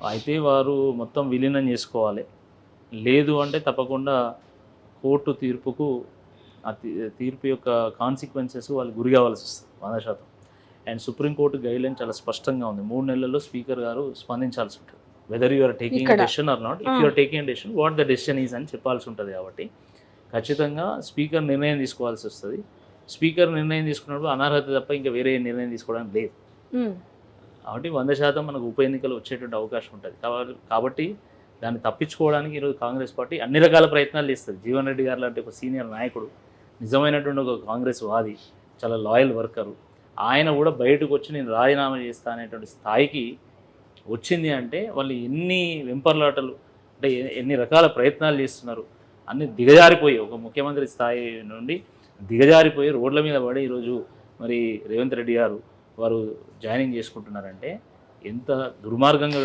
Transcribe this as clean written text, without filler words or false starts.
అయితే వారు మొత్తం విలీనం చేసుకోవాలి. లేదు అంటే తప్పకుండా కోర్టు తీర్పుకు ఆ తీర్పు యొక్క కాన్సిక్వెన్సెస్ వాళ్ళు గురి కావాల్సి వస్తుంది 100%. అండ్ సుప్రీంకోర్టు గైడ్లైన్ చాలా స్పష్టంగా ఉంది. 3 నెలల్లో స్పీకర్ గారు స్పందించాల్సి ఉంటుంది. Whether you are taking a ఇక్కడ decision or not, if you are taking a decision what the decision is అని చెప్పాల్సి ఉంటుంది. కాబట్టి ఖచ్చితంగా స్పీకర్ నిర్ణయం తీసుకోవాల్సి వస్తుంది. స్పీకర్ నిర్ణయం తీసుకున్నప్పుడు అనర్హత తప్ప ఇంకా వేరే నిర్ణయం తీసుకోవడానికి లేదు. కాబట్టి 100% మనకు ఉప ఎన్నికలు వచ్చేటువంటి అవకాశం ఉంటుంది. కాబట్టి దాన్ని తప్పించుకోవడానికి ఈరోజు కాంగ్రెస్ పార్టీ అన్ని రకాల ప్రయత్నాలు చేస్తుంది. జీవన్ రెడ్డి గారు లాంటి ఒక సీనియర్ నాయకుడు, నిజమైనటువంటి ఒక కాంగ్రెస్ వాది, చాలా లాయల్ వర్కరు, ఆయన కూడా బయటకు వచ్చి నేను రాజీనామా చేస్తా అనేటువంటి స్థాయికి వచ్చింది అంటే వాళ్ళు ఎన్ని వెంపర్లాటలు అంటే ఎన్ని రకాల ప్రయత్నాలు చేస్తున్నారు. అన్ని దిగజారిపోయి ఒక ముఖ్యమంత్రి స్థాయి నుండి దిగజారిపోయి రోడ్ల మీద పడి ఈరోజు మరి రేవంత్ రెడ్డి గారు వారు జాయినింగ్ చేసుకుంటున్నారంటే ఎంత దుర్మార్గంగా